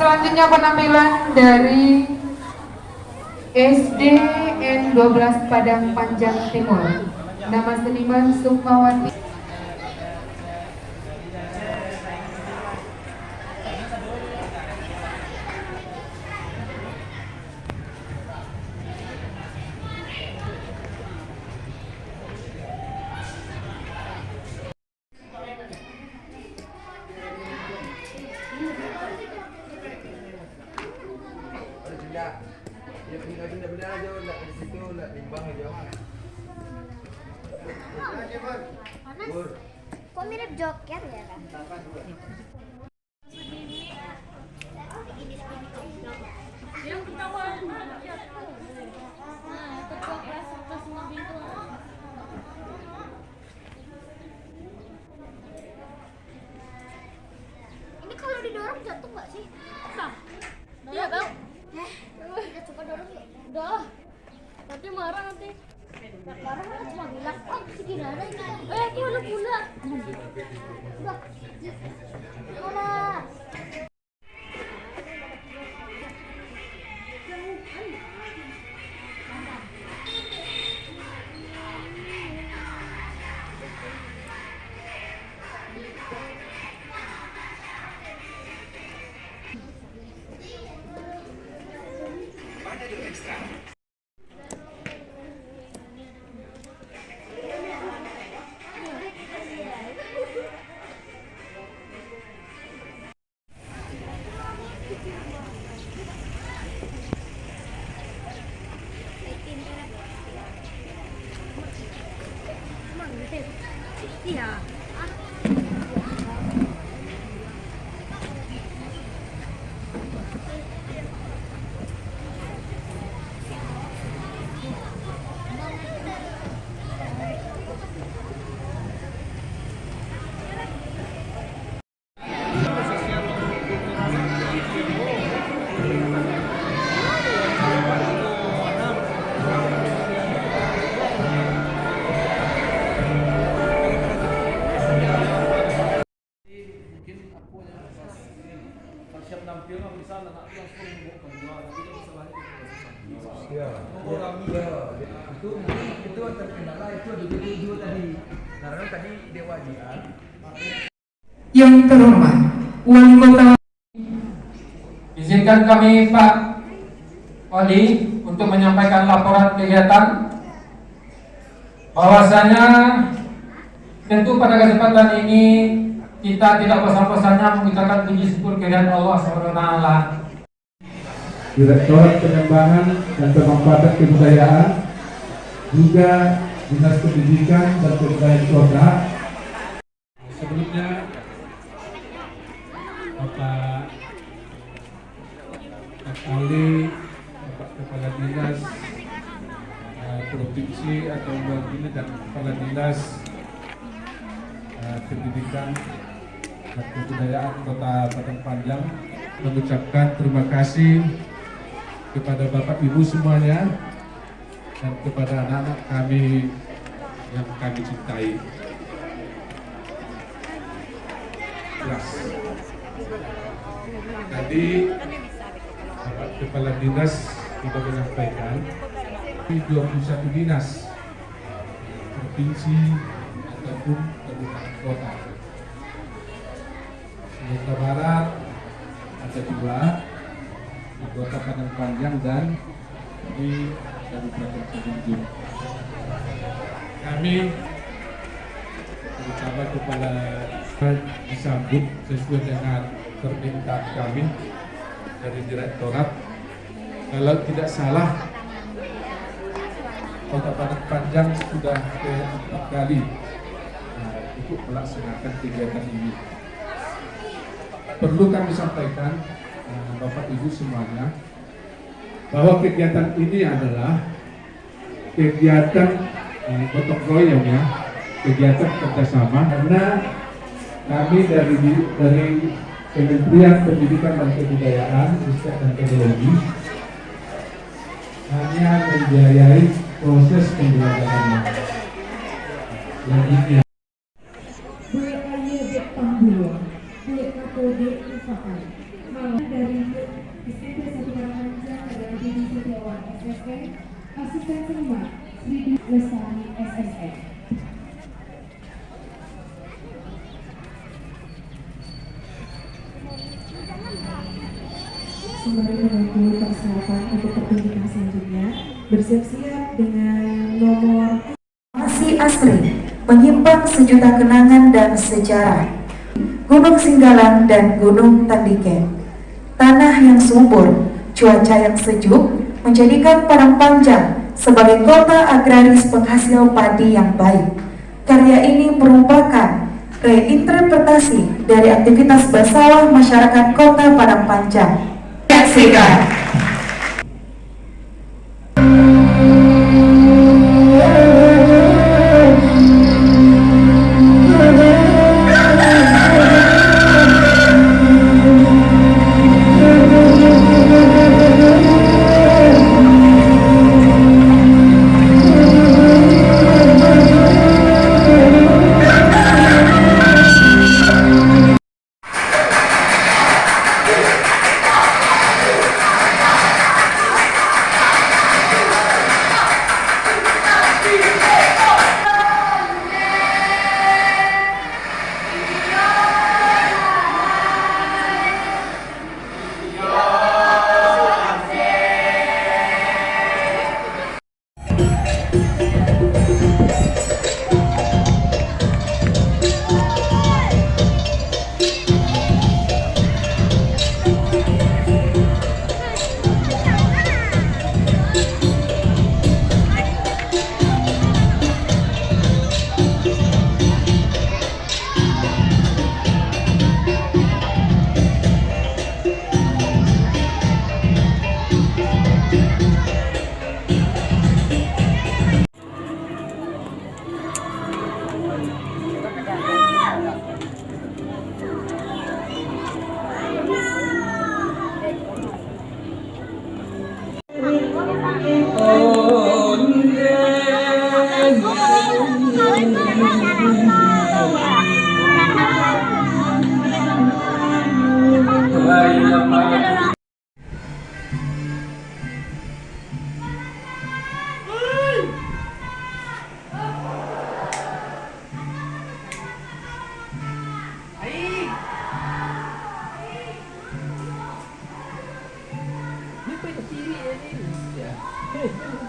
Selanjutnya penampilan dari SD N12 Padang Panjang Timur. Nama seniman Sukmawati. Kok mirip Joker ya kan? Yang ketahuan ketua kelas semua bintu. Ini kalau didorong jatuh nggak sih? Iya bang. Kita coba dorong yuk. Udah. Nanti marah nanti. Marah kan cuma bilang, oh segini ada ini. Aku ada pula. Udah. Mana? Iya. Siap nampil nggak bisa anak langsung bawa kedua tapi kan masalahnya itu terkendala itu di video tadi karena tadi Dewa Jian. Yang terhormat Wali Kota. Izinkan kami Pak Wali untuk menyampaikan laporan kegiatan. Bahwasanya tentu pada kesempatan ini kita tidak bosan-bosannya mengucapkan puji syukur kehadirat Allah SWT. Direktorat Pengembangan dan Pemanfaatan Kebudayaan, juga Dinas Pendidikan dan Kebudayaan Kota. Sebelumnya Bapak Ali, Bapak Kepala Dinas Provinsi atau Bupati dan Kepala Dinas Pendidikan dan Kebudayaan Kota Padang Panjang mengucapkan terima kasih kepada Bapak Ibu semuanya dan kepada anak-anak kami yang kami cintai. Tadi Bapak Kepala Dinas sudah menyampaikan 21 dinas provinsi ataupun kabupaten kota. Sumatera Barat ada 2 di Kota Padang Panjang dan di Kabupaten Cianjur. Kami terutama kepala disambut sesuai dengan permintaan kami dari direktorat. Kalau tidak salah Kota Padang Panjang sudah ke-4 kali untuk melaksanakan kegiatan ini. Perlu kami sampaikan Bapak Ibu semuanya bahwa kegiatan ini adalah kegiatan gotong royong ya, kegiatan kerjasama, karena kami dari Kementerian Pendidikan dan Kebudayaan, Riset dan Teknologi hanya membiayai proses pembelajarannya. Yang ini dari SSN, Asisten Seniman Sri Lestari SSN. Sembari menunggu persiapan untuk pertunjukan selanjutnya, bersiap-siap dengan nomor Masih asri, menyimpan sejuta kenangan dan sejarah. Gunung Singgalang dan Gunung Tandike. Tanah yang subur, cuaca yang sejuk, menjadikan Padang Panjang sebagai kota agraris penghasil padi yang baik. Karya ini merupakan reinterpretasi dari aktivitas bersawah masyarakat kota Padang Panjang. Saksikan. Ini pengen kiri ya ini. Ya.